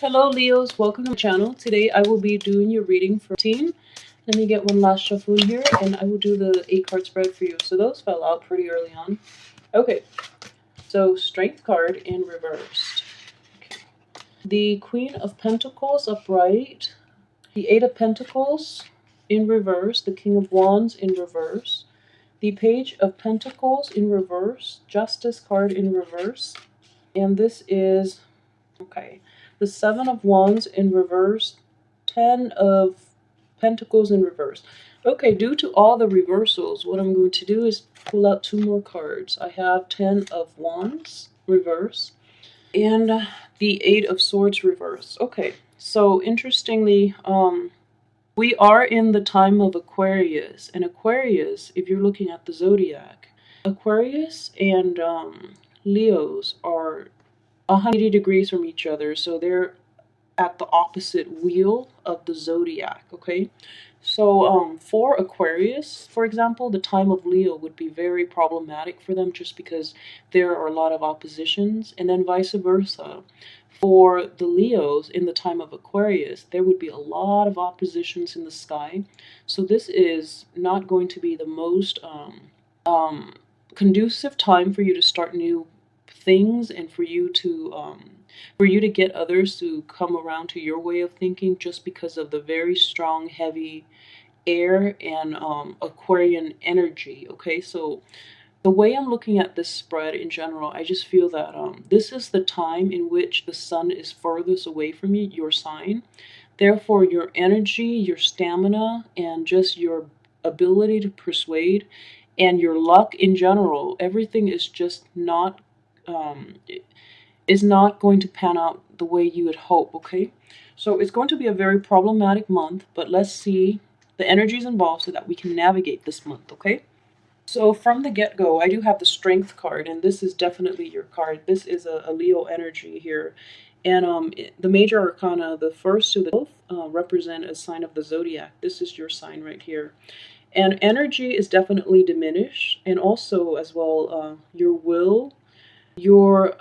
Hello Leos, welcome to my channel. Today I will be doing your reading for team. Let me get one last shuffle in here and I will do the 8 card spread for you. So those fell out pretty early on. Okay, so Strength card in reversed. Okay. The Queen of Pentacles upright. The 8 of Pentacles in reverse. The King of Wands in reverse. The Page of Pentacles in reverse. Justice card in reverse. And this is, okay, the 7 of Wands in reverse, 10 of Pentacles in reverse. Okay, due to all the reversals, what I'm going to do is pull out 2 more cards. I have 10 of Wands reverse and the 8 of Swords reverse. Okay, so interestingly, we are in the time of Aquarius, and Aquarius, if you're looking at the zodiac, Aquarius and Leos are 180 degrees from each other, so they're at the opposite wheel of the zodiac. Okay, so for Aquarius, for example, the time of Leo would be very problematic for them just because there are a lot of oppositions, and then vice versa. For the Leos in the time of Aquarius, there would be a lot of oppositions in the sky, so this is not going to be the most conducive time for you to start new things and for you to get others to come around to your way of thinking, just because of the very strong, heavy air and Aquarian energy. Okay, so the way I'm looking at this spread in general, I just feel that this is the time in which the sun is furthest away from you, your sign. Therefore, your energy, your stamina, and just your ability to persuade and your luck in general, everything is just not is not going to pan out the way you would hope. Okay, so it's going to be a very problematic month, but let's see the energies involved so that we can navigate this month. Okay, so from the get-go, I do have the Strength card, and this is definitely your card. This is a Leo energy here, and the major arcana, the first to the 12th, represent a sign of the zodiac. This is your sign right here, and energy is definitely diminished, and also as well your will, your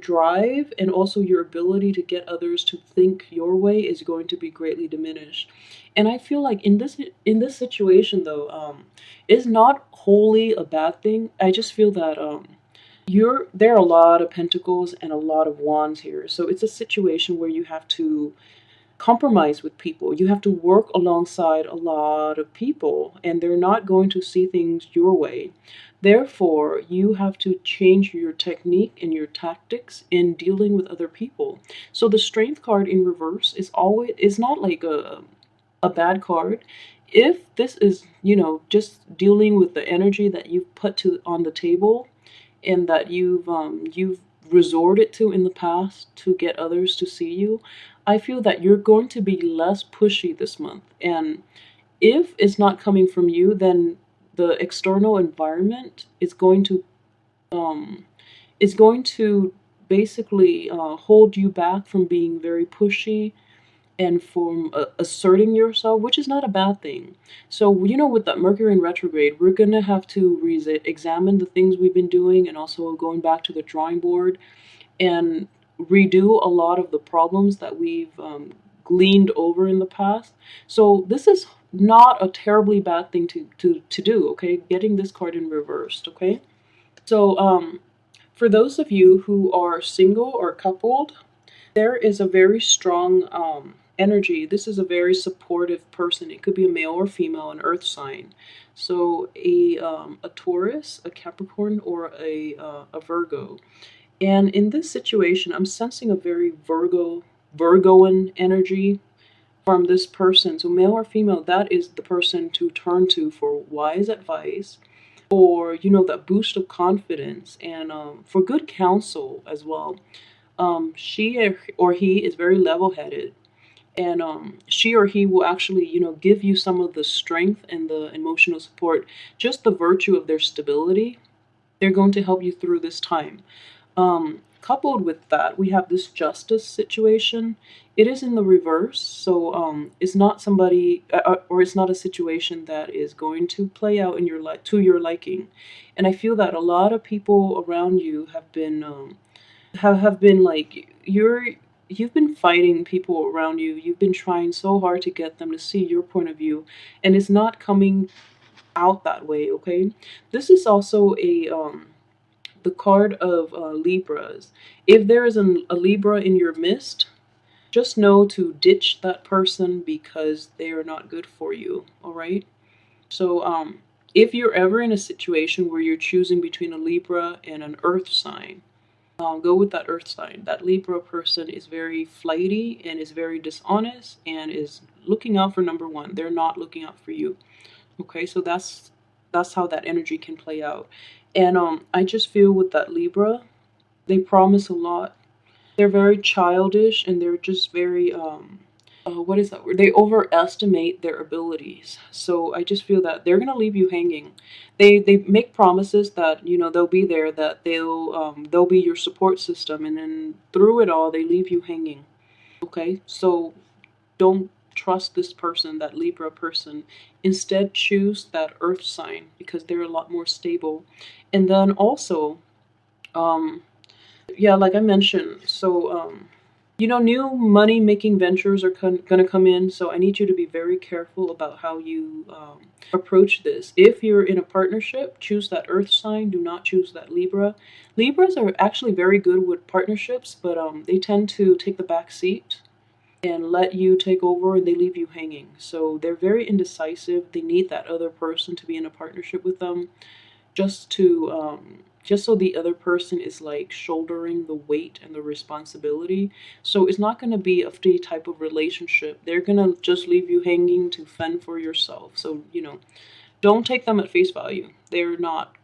drive, and also your ability to get others to think your way is going to be greatly diminished. And I feel like in this situation though, it's not wholly a bad thing. I just feel that there are a lot of pentacles and a lot of wands here, so it's a situation where you have to compromise with people. You have to work alongside a lot of people, and they're not going to see things your way. Therefore, you have to change your technique and your tactics in dealing with other people. So the Strength card in reverse is not like a bad card. If this is, just dealing with the energy that you've put on the table and that you've resorted to in the past to get others to see you, I feel that you're going to be less pushy this month. And if it's not coming from you, then the external environment is going to basically hold you back from being very pushy and from asserting yourself, which is not a bad thing. So, with that Mercury in retrograde, we're going to have to examine the things we've been doing, and also going back to the drawing board and redo a lot of the problems that we've gleaned over in the past. So this is not a terribly bad thing to do, okay? Getting this card in reversed, okay? So for those of you who are single or coupled, there is a very strong energy. This is a very supportive person. It could be a male or female, an earth sign. So a Taurus, a Capricorn, or a Virgo. And in this situation, I'm sensing a very Virgoan energy from this person. So male or female, that is the person to turn to for wise advice, or that boost of confidence, and for good counsel as well. She or he is very level-headed, and she or he will actually give you some of the strength and the emotional support, just the virtue of their stability. They're going to help you through this time. Coupled with that, we have this Justice situation. It is in the reverse, so it's not somebody or it's not a situation that is going to play out in to your liking. And I feel that a lot of people around you have been like, you've been fighting people around you. You've been trying so hard to get them to see your point of view, and it's not coming out that way, okay? This is also the card of Libras. If there is a Libra in your midst, just know to ditch that person because they are not good for you, all right? So, if you're ever in a situation where you're choosing between a Libra and an Earth sign, go with that Earth sign. That Libra person is very flighty and is very dishonest and is looking out for number one. They're not looking out for you. Okay, so that's how that energy can play out. And I just feel with that Libra, they promise a lot. They're very childish and they're just very what is that word? They overestimate their abilities. So I just feel that they're gonna leave you hanging. They make promises that they'll be there, that they'll be your support system, and then through it all they leave you hanging. Okay, so don't trust this person, that Libra person. Instead, choose that Earth sign because they're a lot more stable. And then also, um, yeah, like I mentioned, so new money making ventures are gonna come in. So I need you to be very careful about how you approach this. If you're in a partnership, choose that Earth sign. Do not choose that Libra. Libras are actually very good with partnerships, but they tend to take the back seat and let you take over, and they leave you hanging. So they're very indecisive. They need that other person to be in a partnership with them, just so the other person is like shouldering the weight and the responsibility. So it's not going to be a free type of relationship. They're going to just leave you hanging to fend for yourself. So don't take them at face value. They're not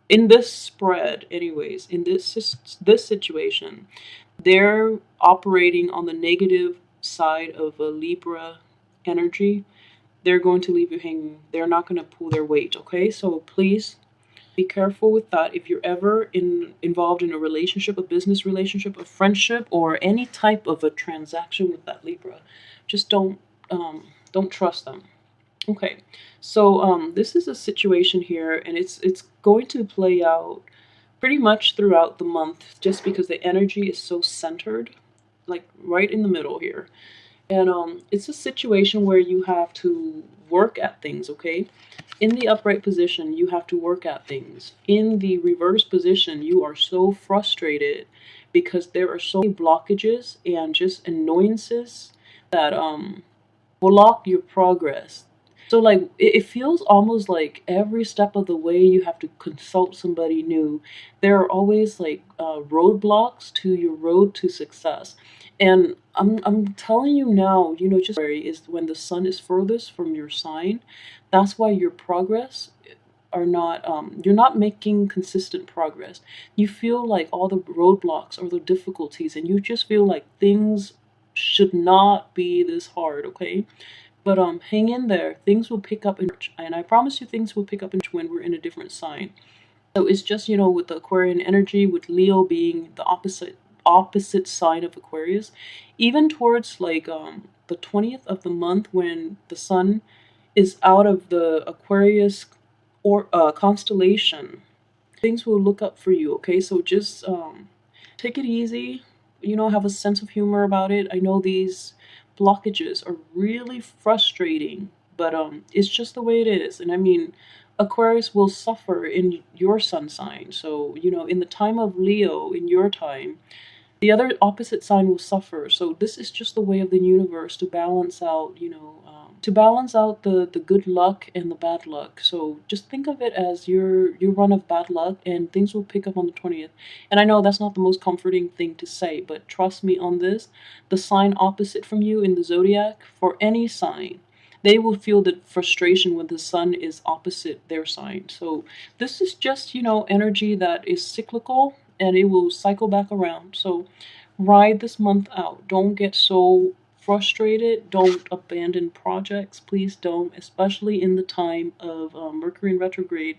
in this spread anyways. In this situation, they're operating on the negative side of a Libra energy. They're going to leave you hanging. They're not going to pull their weight, okay? So please be careful with that. If you're ever involved in a relationship, a business relationship, a friendship, or any type of a transaction with that Libra, just don't trust them. Okay, so this is a situation here, and it's going to play out pretty much throughout the month, just because the energy is so centered, like right in the middle here. And it's a situation where you have to work at things, okay? In the upright position, you have to work at things. In the reverse position, you are so frustrated because there are so many blockages and just annoyances that block your progress. So like it feels almost like every step of the way you have to consult somebody new. There are always like roadblocks to your road to success. And I'm telling you now, just is when the sun is furthest from your sign. That's why your progress are not you're not making consistent progress. You feel like all the roadblocks or the difficulties, and you just feel like things should not be this hard, okay? But hang in there. Things will pick up in March, and I promise you things will pick up in when we're in a different sign. So it's just, with the Aquarian energy, with Leo being the opposite sign of Aquarius, even towards like the 20th of the month when the sun is out of the Aquarius or constellation, things will look up for you, okay? So just take it easy, have a sense of humor about it. I know these blockages are really frustrating, but it's just the way it is. And I mean, Aquarius will suffer in your sun sign. So, in the time of Leo, in your time, the other opposite sign will suffer. So this is just the way of the universe to balance out, the good luck and the bad luck. So just think of it as your run of bad luck, and things will pick up on the 20th. And I know that's not the most comforting thing to say, but trust me on this. The sign opposite from you in the zodiac, for any sign, they will feel the frustration when the sun is opposite their sign. So this is just, energy that is cyclical, and it will cycle back around. So ride this month out. Don't get so frustrated. Don't abandon projects. Please don't, especially in the time of Mercury in retrograde,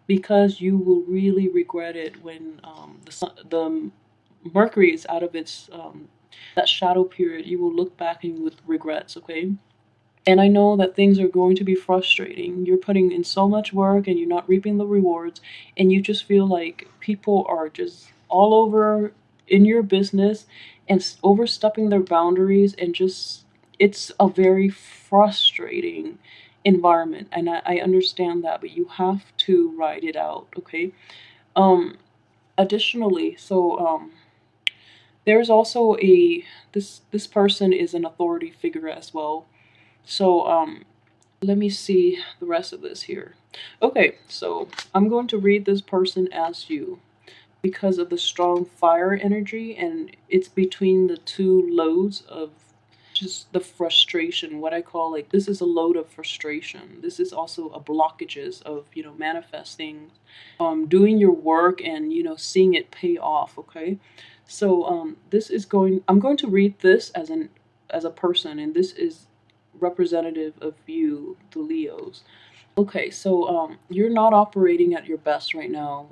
because you will really regret it when the Mercury is out of its that shadow period. You will look back and with regrets. Okay. And I know that things are going to be frustrating. You're putting in so much work and you're not reaping the rewards, and you just feel like people are just all over in your business and overstepping their boundaries, and just it's a very frustrating environment, and I understand that, but you have to ride it out, okay? um Additionally, there's also a this person is an authority figure as well. So let me see the rest of this here. Okay, so I'm going to read this person as you because of the strong fire energy, and it's between the two loads of just the frustration, what I call, like, this is a load of frustration. This is also a blockages of, manifesting, doing your work, and seeing it pay off, okay? So this is going I'm going to read this as a person, and this is representative of you, the Leos. Okay, so you're not operating at your best right now.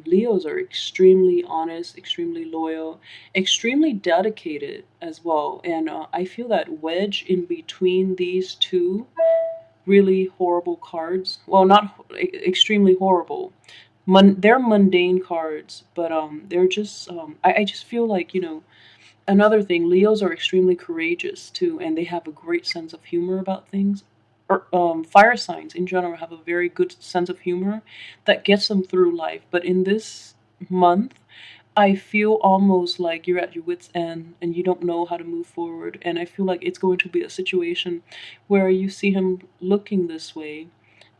Leos are extremely honest, extremely loyal, extremely dedicated as well. And I feel that wedge in between these two really horrible cards. Well, not extremely horrible. They're mundane cards, but they're just. I just feel like, another thing, Leos are extremely courageous too, and they have a great sense of humor about things. Fire signs in general have a very good sense of humor that gets them through life. But in this month, I feel almost like you're at your wits' end and you don't know how to move forward. And I feel like it's going to be a situation where you see him looking this way,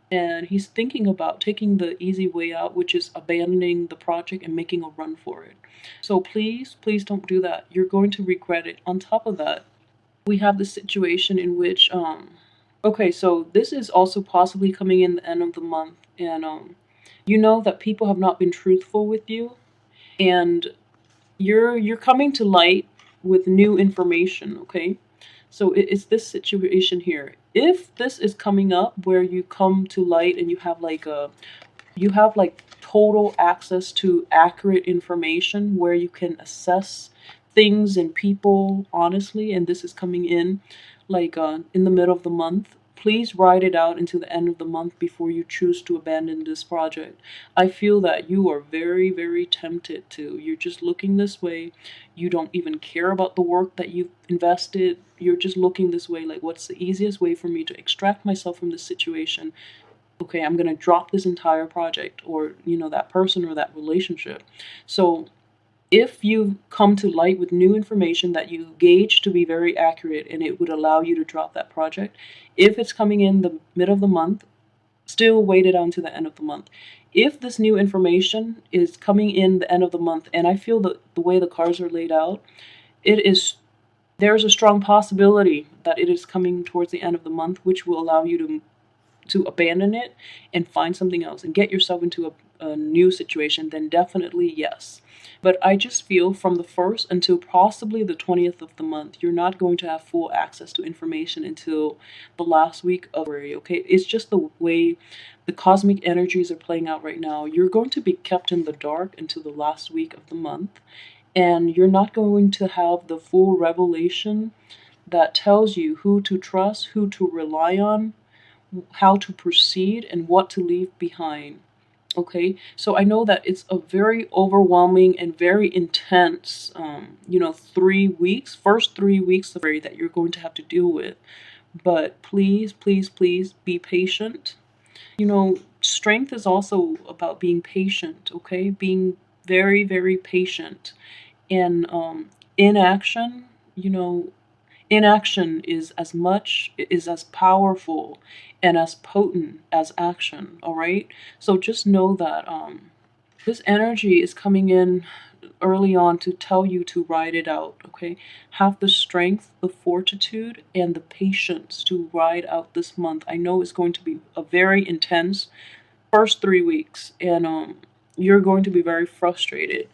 and he's thinking about taking the easy way out, which is abandoning the project and making a run for it. So please, please don't do that. You're going to regret it. On top of that, we have the situation in which okay, so this is also possibly coming in the end of the month, and you know that people have not been truthful with you, and you're coming to light with new information, okay? So it's this situation here. If this is coming up where you come to light and you have like total access to accurate information where you can assess things and people honestly, and this is coming in like in the middle of the month, please ride it out into the end of the month before you choose to abandon this project. I feel that you are very, very tempted to. You're just looking this way. You don't even care about the work that you've invested. You're just looking this way, like, what's the easiest way for me to extract myself from this situation? Okay, I'm going to drop this entire project, or that person or that relationship. So if you come to light with new information that you gauge to be very accurate and it would allow you to drop that project, if it's coming in the mid of the month, still wait it on to the end of the month. If this new information is coming in the end of the month, and I feel that the way the cards are laid out, it is there's a strong possibility that it is coming towards the end of the month, which will allow you to abandon it and find something else and get yourself into a new situation, then definitely yes. But I just feel from the 1st until possibly the 20th of the month, you're not going to have full access to information until the last week of February, okay? It's just the way the cosmic energies are playing out right now. You're going to be kept in the dark until the last week of the month, and you're not going to have the full revelation that tells you who to trust, who to rely on, how to proceed, and what to leave behind. Okay, so I know that it's a very overwhelming and very intense, 3 weeks, first 3 weeks of February that you're going to have to deal with. But please, please, please be patient. Strength is also about being patient, okay? Being very, very patient. And inaction, you know, inaction is as powerful and as potent as action, all right? So just know that this energy is coming in early on to tell you to ride it out, okay? Have the strength, the fortitude, and the patience to ride out this month. I know it's going to be a very intense first 3 weeks, and you're going to be very frustrated.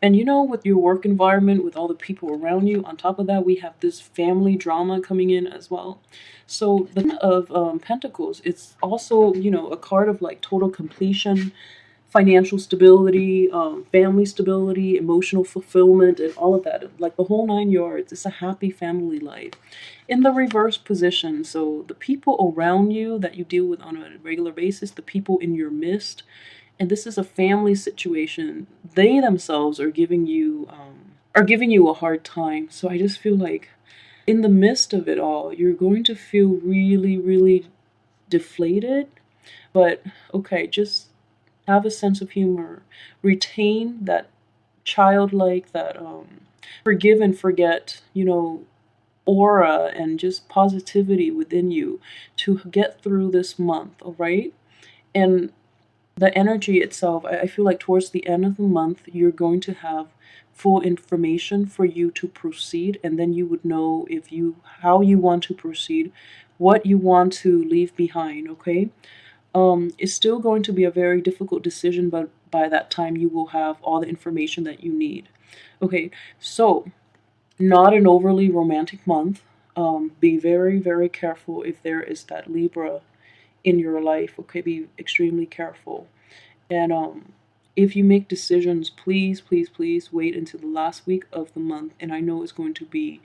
And with your work environment, with all the people around you, on top of that, we have this family drama coming in as well. So the Ten of Pentacles, it's also, a card of like total completion, financial stability, family stability, emotional fulfillment, and all of that. Like the whole 9 yards. It's a happy family life. In the reverse position, so the people around you that you deal with on a regular basis, the people in your midst, and this is a family situation, they themselves are giving you are giving you a hard time. So I just feel like in the midst of it all, you're going to feel really, really deflated. But okay, just have a sense of humor. Retain that childlike, that forgive and forget, aura and just positivity within you to get through this month, all right? And the energy itself, I feel like towards the end of the month, you're going to have full information for you to proceed, and then you would know if you how you want to proceed, what you want to leave behind, okay? It's still going to be a very difficult decision, but by that time you will have all the information that you need. Okay, so not an overly romantic month. Be very, very careful if there is that Libra in your life. Okay, be extremely careful. And if you make decisions, please, please, please wait until the last week of the month. And I know it's going to be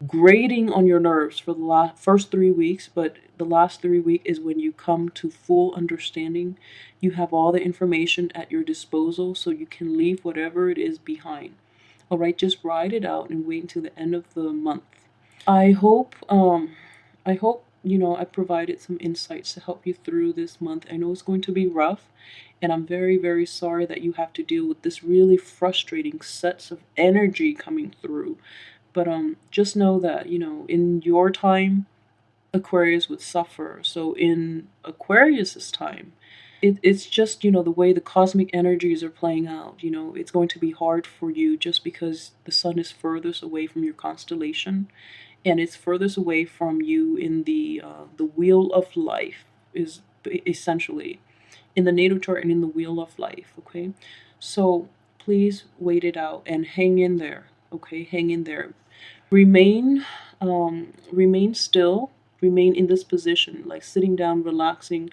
grating on your nerves for the first 3 weeks, but the last 3 weeks is when you come to full understanding. You have all the information at your disposal, so you can leave whatever it is behind. All right, just ride it out and wait until the end of the month. I hope, I provided some insights to help you through this month. I know it's going to be rough, and I'm very, very sorry that you have to deal with this really frustrating sets of energy coming through. But just know that, in your time, Aquarius would suffer. So in Aquarius's time, it's just, the way the cosmic energies are playing out. It's going to be hard for you just because the sun is furthest away from your constellation, and it's furthest away from you in the wheel of life, is essentially in the natal chart and in the wheel of life. Okay, so please wait it out and hang in there. Okay, hang in there. Remain still. Remain in this position, like sitting down, relaxing,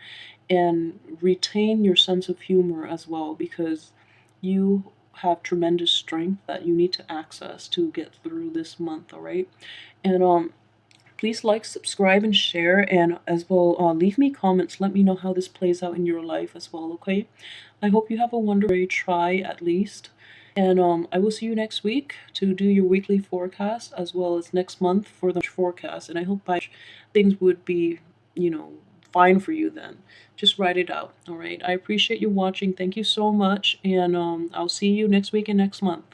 and retain your sense of humor as well, because you have tremendous strength that you need to access to get through this month. All right, and please like, subscribe, and share, and as well, leave me comments. Let me know how this plays out in your life as well. Okay, I hope you have a wonderful day. Try at least. And I will see you next week to do your weekly forecast, as well as next month for the forecast. And I hope by things would be, you know, fine for you then. Just write it out. All right. I appreciate you watching. Thank you so much. And I'll see you next week and next month.